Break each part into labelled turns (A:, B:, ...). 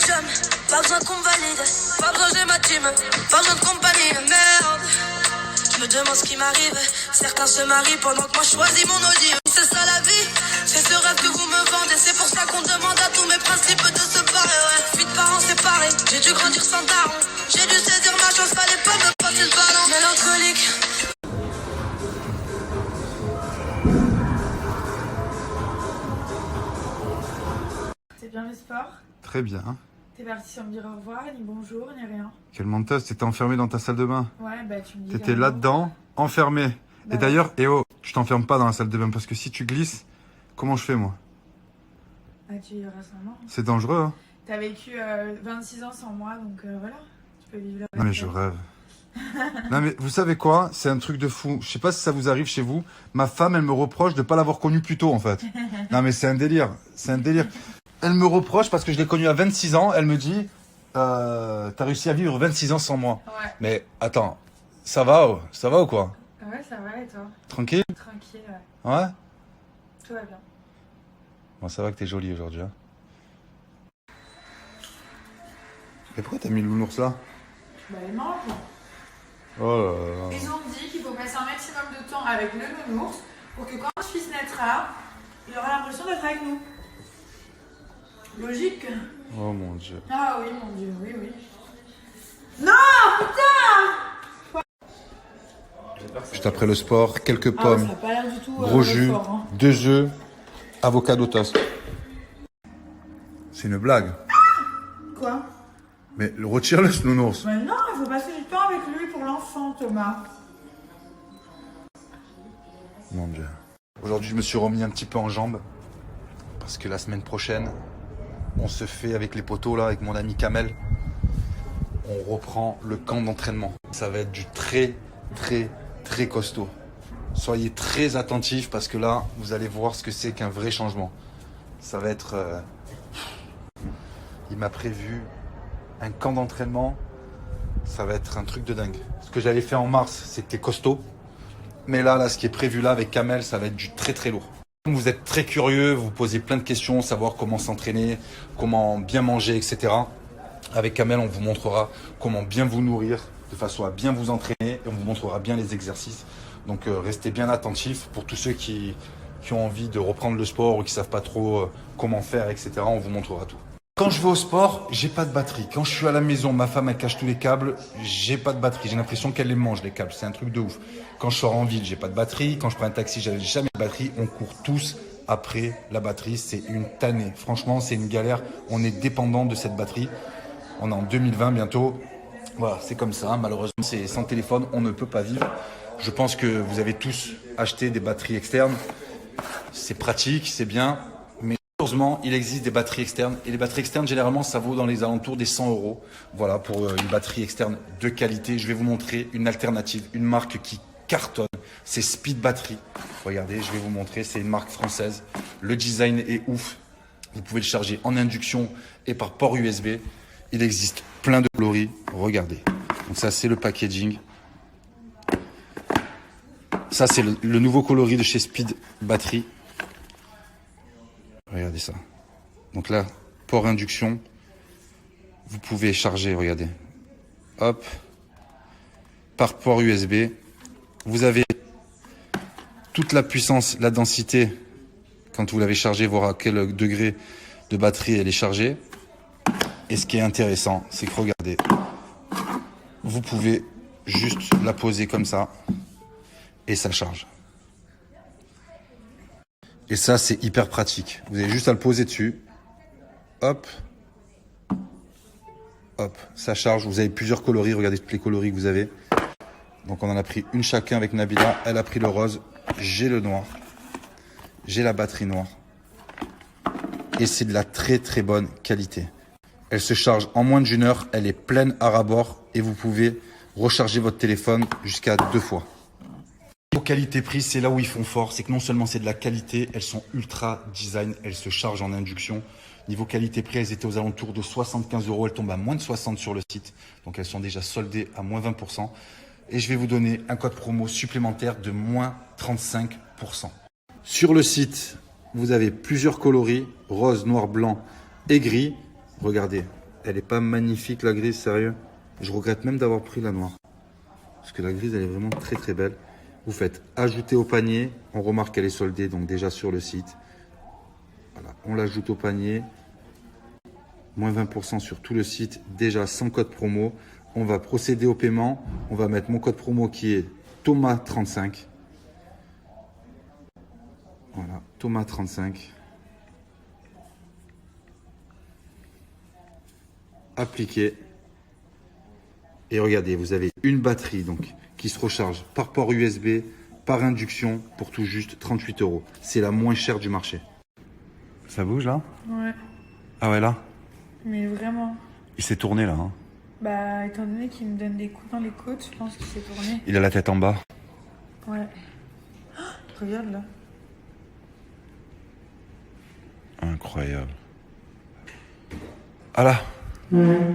A: chum, pas besoin qu'on me valide. Pas besoin j'ai ma team, pas besoin de compagnie. Merde, je me demande ce qui m'arrive. Certains se marient pendant que moi je choisis mon Audi. C'est ça la vie, c'est ce rêve que vous me vendez. C'est pour ça qu'on demande à tous mes principes de se barrer. Ouais, fille de parents séparés, j'ai dû grandir sans daron. J'ai dû saisir ma chance, fallait pas me passer le ballon. Mélancolique.
B: C'est bien le sport?
C: Très bien.
B: T'es parti sans me dire au revoir, ni bonjour, ni rien.
C: Quelle menteuse, t'étais enfermée dans ta salle de bain.
B: Ouais, bah tu me dis.
C: T'étais là-dedans, enfermée.
B: Bah
C: et d'ailleurs, je t'enferme pas dans la salle de bain parce que si tu glisses, comment je fais moi?
B: Ah, tu iras sans moi.
C: C'est dangereux, hein?
B: T'as vécu 26 ans sans moi, donc voilà. Tu peux vivre le
C: Non mais
B: reste.
C: je rêve. Non mais vous savez quoi? C'est un truc de fou. Je sais pas si ça vous arrive chez vous. Ma femme, elle me reproche de pas l'avoir connu plus tôt en fait. Non mais c'est un délire. C'est un délire. Elle me reproche parce que je l'ai connu à 26 ans. Elle me dit, t'as réussi à vivre 26 ans sans moi.
B: Ouais.
C: Mais attends, ça va ou quoi?
B: Ouais, ça va et toi?
C: Tranquille?
B: Tranquille, ouais.
C: Ouais?
B: Tout va bien.
C: Bon, ça va que t'es jolie aujourd'hui. Hein. Mais pourquoi t'as mis le nounours là?
B: Bah, il mange.
C: Oh là là.
B: Ils ont dit qu'il faut passer un maximum de temps avec le nounours pour que quand le fils naîtra, il aura l'impression d'être avec nous. Logique.
C: Oh mon dieu.
B: Ah oui, mon Dieu, oui, oui. Non, putain!
C: Juste après le sport, quelques
B: Ah ouais,
C: pommes,
B: ça a pas l'air du tout
C: gros jus,
B: fort, hein.
C: 2 œufs, avocado toast. C'est une blague.
B: Quoi?
C: Mais retire-le ce nounours.
B: Mais non, il faut passer du temps avec lui pour l'enfant, Thomas.
C: Mon dieu. Aujourd'hui, je me suis remis un petit peu en jambes. Parce que la semaine prochaine, on se fait avec les potos là, avec mon ami Kamel. On reprend le camp d'entraînement. Ça va être du très costaud. Soyez très attentifs parce que là, vous allez voir ce que c'est qu'un vrai changement. Ça va être... Il m'a prévu un camp d'entraînement. Ça va être un truc de dingue. Ce que j'avais fait en mars, c'était costaud. Mais là, ce qui est prévu là avec Kamel, ça va être du très lourd. Vous êtes très curieux, vous posez plein de questions, savoir comment s'entraîner, comment bien manger, etc. Avec Kamel, on vous montrera comment bien vous nourrir de façon à bien vous entraîner et on vous montrera bien les exercices. Donc restez bien attentifs pour tous ceux qui ont envie de reprendre le sport ou qui savent pas trop comment faire, etc. On vous montrera tout. Quand je vais au sport, j'ai pas de batterie. Quand je suis à la maison, ma femme elle cache tous les câbles, j'ai pas de batterie. J'ai l'impression qu'elle les mange les câbles, c'est un truc de ouf. Quand je sors en ville, j'ai pas de batterie. Quand je prends un taxi, j'avais jamais de batterie. On court tous après la batterie, c'est une tannée. Franchement, c'est une galère. On est dépendant de cette batterie. On est en 2020 bientôt. Voilà, c'est comme ça. Malheureusement, c'est sans téléphone, on ne peut pas vivre. Je pense que vous avez tous acheté des batteries externes. C'est pratique, c'est bien. Heureusement, il existe des batteries externes. Et les batteries externes, généralement, ça vaut dans les alentours des 100 €. Voilà, pour une batterie externe de qualité. Je vais vous montrer une alternative, une marque qui cartonne. C'est Speed Battery. Regardez, je vais vous montrer. C'est une marque française. Le design est ouf. Vous pouvez le charger en induction et par port USB. Il existe plein de coloris. Regardez. Donc ça, c'est le packaging. Ça, c'est le nouveau coloris de chez Speed Battery. Regardez ça. Donc là, port induction. Vous pouvez charger, regardez. Hop. Par port USB. Vous avez toute la puissance, la densité. Quand vous l'avez chargé, voir à quel degré de batterie elle est chargée. Et ce qui est intéressant, c'est que regardez. Vous pouvez juste la poser comme ça. Et ça charge. Et ça, c'est hyper pratique. Vous avez juste à le poser dessus. Hop. Hop. Ça charge. Vous avez plusieurs coloris. Regardez tous les coloris que vous avez. Donc, on en a pris une chacun avec Nabila. Elle a pris le rose. J'ai le noir. J'ai la batterie noire. Et c'est de la très bonne qualité. Elle se charge en moins d'1 heure. Elle est pleine à ras-bord. Et vous pouvez recharger votre téléphone jusqu'à 2 fois. Qualité-prix, c'est là où ils font fort. C'est que non seulement c'est de la qualité, elles sont ultra design, elles se chargent en induction. Niveau qualité-prix, elles étaient aux alentours de 75 €. Elles tombent à moins de 60 sur le site. Donc elles sont déjà soldées à moins 20%. Et je vais vous donner un code promo supplémentaire de moins 35%. Sur le site, vous avez plusieurs coloris, rose, noir, blanc et gris. Regardez, Elle est pas magnifique la grise, sérieux. Je regrette même d'avoir pris la noire. Parce que la grise, elle est vraiment très très belle. Vous faites ajouter au panier. On remarque qu'elle est soldée, donc déjà sur le site. Voilà, on l'ajoute au panier. Moins 20% sur tout le site, déjà sans code promo. On va procéder au paiement. On va mettre mon code promo qui est Thomas35. Voilà, Thomas35. Appliquer. Et regardez, vous avez une batterie donc qui se recharge par port USB, par induction, pour tout juste 38 €. C'est la moins chère du marché. Ça bouge là?
B: Ouais,
C: Ah ouais là?
B: mais vraiment.
C: Il s'est tourné là. Hein.
B: Bah, étant donné qu'il me donne des coups dans les côtes, je pense qu'il s'est tourné.
C: Il a la tête en bas.
B: Ouais. Oh, regarde là.
C: Incroyable. Ah là. Il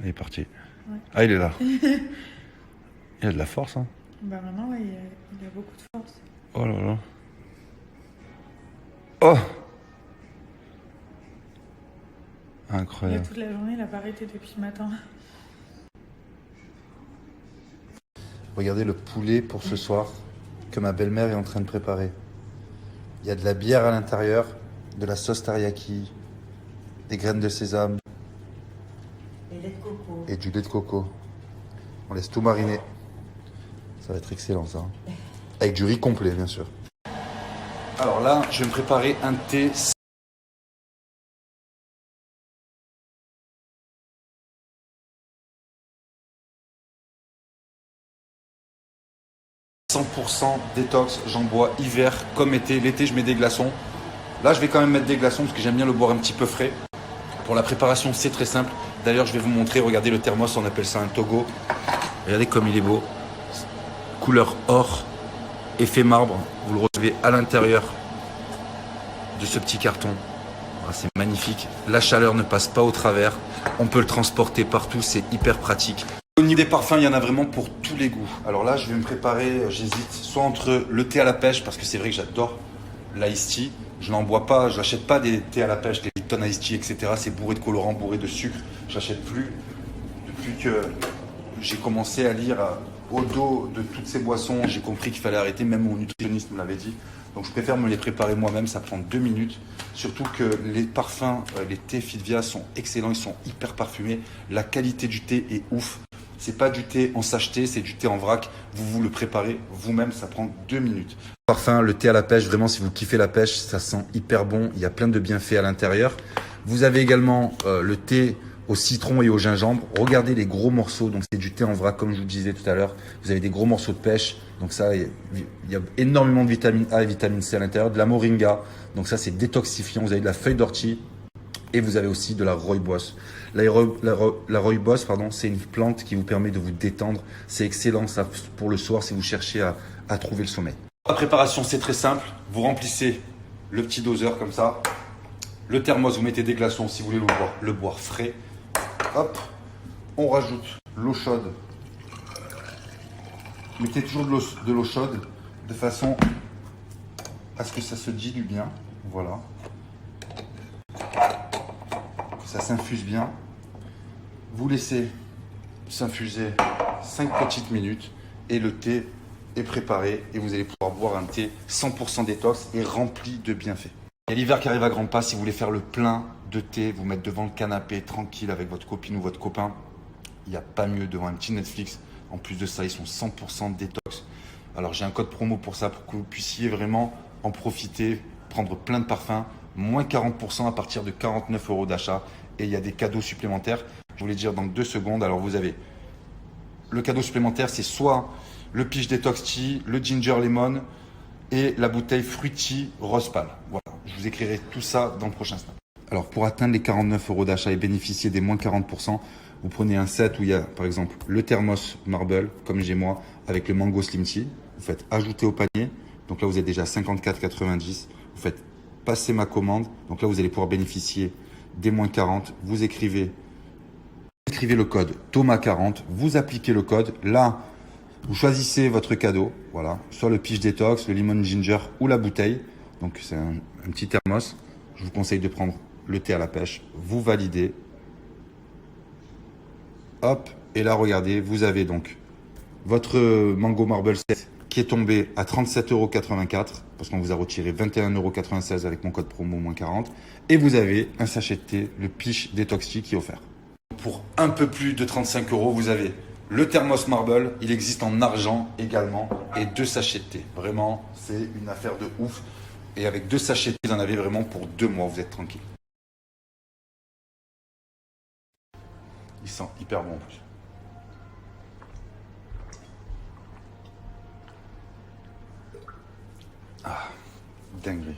C: est parti.
B: Ouais.
C: Ah, il est là. Il a de la force. Hein.
B: Bah maintenant, ouais, il a beaucoup de force.
C: Oh là là. Oh! Incroyable.
B: Toute la journée, il a pas arrêté depuis ce matin.
C: Regardez le poulet pour ce soir que ma belle-mère est en train de préparer. Il y a de la bière à l'intérieur, de la sauce teriyaki, des graines de sésame et du lait de coco. On laisse tout mariner. Ça va être excellent ça. Avec du riz complet bien sûr. Alors là, je vais me préparer un thé. 100% détox, j'en bois hiver comme été. L'été, je mets des glaçons. Là, je vais quand même mettre des glaçons parce que j'aime bien le boire un petit peu frais. Pour la préparation, c'est très simple. D'ailleurs, je vais vous montrer. Regardez le thermos, on appelle ça un Togo. Regardez comme il est beau. Couleur or, effet marbre. Vous le recevez à l'intérieur de ce petit carton. Ah, c'est magnifique. La chaleur ne passe pas au travers. On peut le transporter partout, c'est hyper pratique. Au niveau des parfums, il y en a vraiment pour tous les goûts. Alors là, je vais me préparer, j'hésite, soit entre le thé à la pêche, parce que c'est vrai que j'adore l'ice tea. Je n'en bois pas, je n'achète pas des thés à la pêche, des Lipton Ice Tea, etc. C'est bourré de colorants, bourré de sucre. Je n'achète plus. Depuis que j'ai commencé à lire au dos de toutes ces boissons, j'ai compris qu'il fallait arrêter, même mon nutritionniste me l'avait dit. Donc je préfère me les préparer moi-même, ça prend 2 minutes. Surtout que les parfums, les thés Fitvia sont excellents, ils sont hyper parfumés. La qualité du thé est ouf. C'est pas du thé en sachet, c'est du thé en vrac. Vous le préparez vous-même, ça prend 2 minutes. Parfum, le thé à la pêche, vraiment si vous kiffez la pêche, ça sent hyper bon. Il y a plein de bienfaits à l'intérieur. Vous avez également le thé au citron et au gingembre. Regardez les gros morceaux, donc c'est du thé en vrac comme je vous disais tout à l'heure. Vous avez des gros morceaux de pêche, donc ça, il y a énormément de vitamine A et vitamine C à l'intérieur. De la moringa, donc ça c'est détoxifiant. Vous avez de la feuille d'ortie et vous avez aussi de la rooibos. La rooibos, c'est une plante qui vous permet de vous détendre. C'est excellent ça pour le soir si vous cherchez à trouver le sommeil. La préparation, c'est très simple. Vous remplissez le petit doseur comme ça. Le thermos, vous mettez des glaçons si vous voulez le boire frais. Hop, on rajoute l'eau chaude. Mettez toujours de l'eau chaude de façon à ce que ça se dilue bien. Voilà. Que ça s'infuse bien. Vous laissez s'infuser 5 petites minutes et le thé est préparé et vous allez pouvoir boire un thé 100% détox et rempli de bienfaits. Il y a l'hiver qui arrive à grands pas. Si vous voulez faire le plein de thé, vous mettre devant le canapé tranquille avec votre copine ou votre copain, il n'y a pas mieux devant un petit Netflix. En plus de ça, ils sont 100% détox. Alors j'ai un code promo pour ça, pour que vous puissiez vraiment en profiter, prendre plein de parfums, moins 40% à partir de 49 € d'achat. Et il y a des cadeaux supplémentaires. Je voulais dire dans 2 secondes. Alors vous avez le cadeau supplémentaire, c'est soit le Peach Detox Tea, le Ginger Lemon et la bouteille Fruity Rose Pâle. Voilà, je vous écrirai tout ça dans le prochain snap. Alors pour atteindre les 49 € d'achat et bénéficier des moins 40%, vous prenez un set où il y a par exemple le thermos marble, comme j'ai moi, avec le mango slim tea. Vous faites ajouter au panier. Donc là, vous êtes déjà à 54,90. Vous faites passer ma commande. Donc là, vous allez pouvoir bénéficier des moins 40. Vous écrivez le code Thomas40. Vous appliquez le code. Là, vous choisissez votre cadeau. Voilà. Soit le Peach Detox, le Lemon Ginger ou la bouteille. Donc c'est un petit thermos. je vous conseille de prendre le thé à la pêche. Vous validez. Hop, et là, regardez, vous avez donc votre Mango Marble Set qui est tombé à 37,84 € parce qu'on vous a retiré 21,96 € avec mon code promo -40. Et vous avez un sachet de thé, le Peach Detox Tea qui est offert. Pour un peu plus de 35 €, vous avez le thermos marble, il existe en argent également, et 2 sachets de thé. Vraiment, c'est une affaire de ouf. Et avec 2 sachets de thé, vous en avez vraiment pour 2 mois, vous êtes tranquille. Il sent hyper bon en plus. Ah, dinguerie.